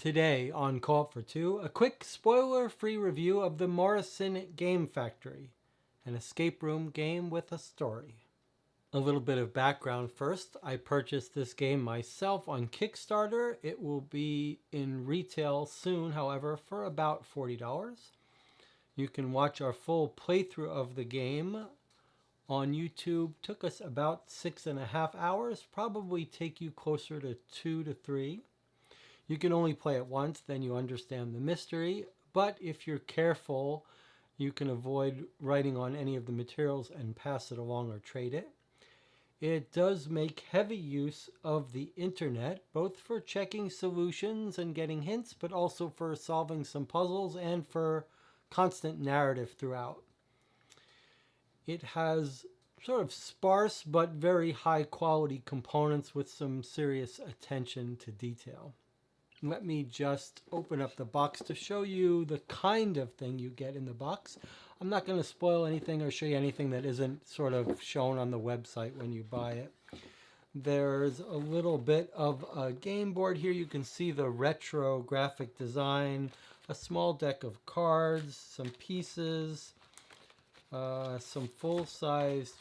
Today on Call for Two, a quick spoiler-free review of the Morrison Game Factory, an escape room game with a story. A little bit of background first. I purchased this game myself on Kickstarter. It will be in retail soon, however, for about $40. You can watch our full playthrough of the game on YouTube. Took us about 6.5 hours, probably take you closer to 2 to 3. You can only play it once, then you understand the mystery. But if you're careful, you can avoid writing on any of the materials and pass it along or trade it. It does make heavy use of the internet, both for checking solutions and getting hints, but also for solving some puzzles and for constant narrative throughout. It has sort of sparse but very high quality components with some serious attention to detail. Let me just open up the box to show you the kind of thing you get in the box. I'm not going to spoil anything or show you anything that isn't sort of shown on the website when you buy it. There's a little bit of a game board here. You can see the retro graphic design, a small deck of cards, some pieces, some full-size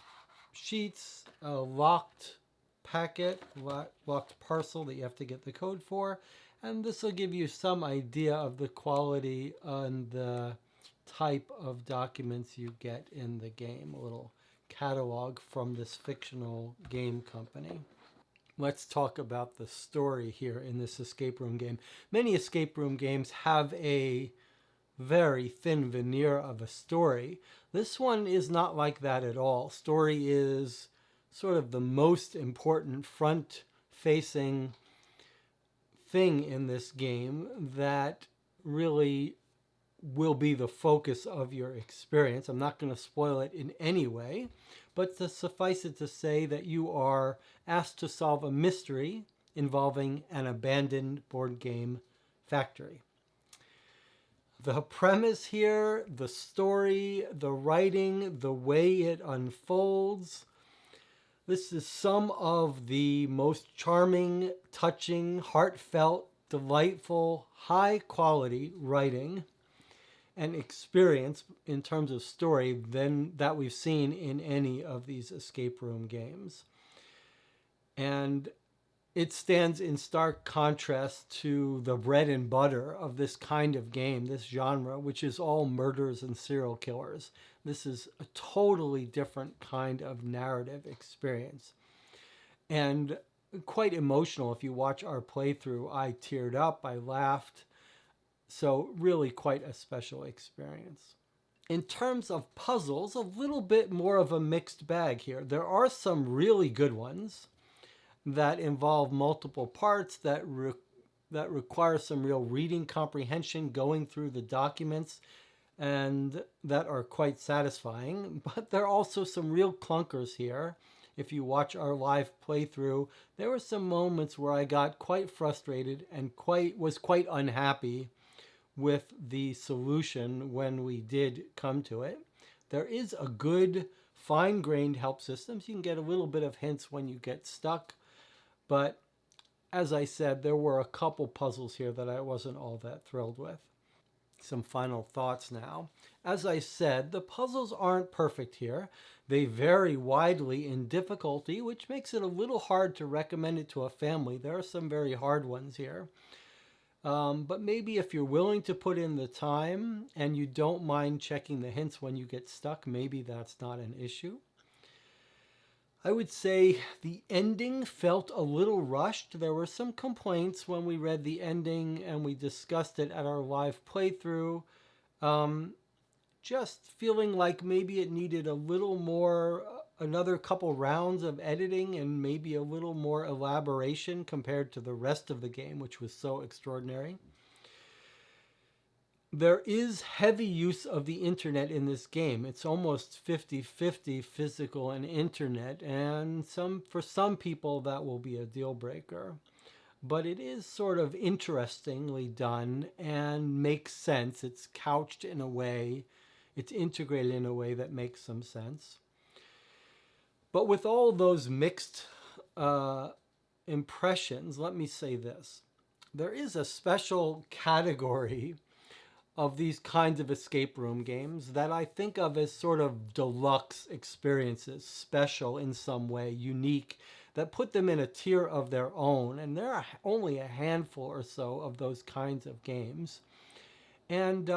sheets, a locked packet, locked parcel that you have to get the code for. And this will give you some idea of the quality and the type of documents you get in the game. A little catalog from this fictional game company. Let's talk about the story here in this escape room game. Many escape room games have a very thin veneer of a story. This one is not like that at all. Story is sort of the most important front-facing thing in this game that really will be the focus of your experience. I'm not going to spoil it in any way, but to suffice it to say that you are asked to solve a mystery involving an abandoned board game factory. The premise here, the story, the writing, the way it unfolds, this is some of the most charming, touching, heartfelt, delightful, high-quality writing and experience in terms of story than that we've seen in any of these escape room games. And it stands in stark contrast to the bread and butter of this kind of game, this genre, which is all murders and serial killers. This is a totally different kind of narrative experience. And quite emotional. If you watch our playthrough, I teared up, I laughed. So really quite a special experience. In terms of puzzles, a little bit more of a mixed bag here. There are some really good ones that involve multiple parts, that require some real reading comprehension, going through the documents, and that are quite satisfying. But there are also some real clunkers here. If you watch our live playthrough, there were some moments where I got quite frustrated and was quite unhappy with the solution when we did come to it. There is a good fine-grained help system, so you can get a little bit of hints when you get stuck. But as I said, there were a couple puzzles here that I wasn't all that thrilled with. Some final thoughts now. As I said, the puzzles aren't perfect here. They vary widely in difficulty, which makes it a little hard to recommend it to a family. There are some very hard ones here. But maybe if you're willing to put in the time and you don't mind checking the hints when you get stuck, maybe that's not an issue. I would say the ending felt a little rushed. There were some complaints when we read the ending and we discussed it at our live playthrough. Just feeling like maybe it needed a little more, another couple rounds of editing and maybe a little more elaboration compared to the rest of the game, which was so extraordinary. There is heavy use of the internet in this game. It's almost 50-50 physical and internet, and for some people that will be a deal breaker. But it is sort of interestingly done and makes sense. It's couched in a way, it's integrated in a way that makes some sense. But with all those mixed impressions, let me say this. there is a special category of these kinds of escape room games that I think of as sort of deluxe experiences, special in some way, unique, that put them in a tier of their own. And there are only a handful or so of those kinds of games. And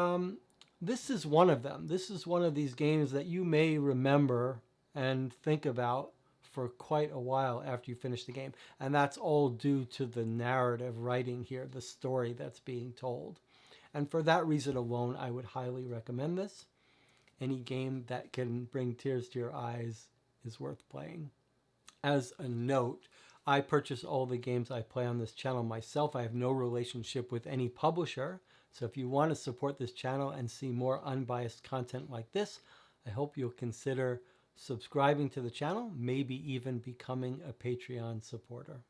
this is one of them. This is one of these games that you may remember and think about for quite a while after you finish the game. And that's all due to the narrative writing here, the story that's being told. And for that reason alone, I would highly recommend this. Any game that can bring tears to your eyes is worth playing. As a note, I purchase all the games I play on this channel myself. I have no relationship with any publisher. So if you want to support this channel and see more unbiased content like this, I hope you'll consider subscribing to the channel, maybe even becoming a Patreon supporter.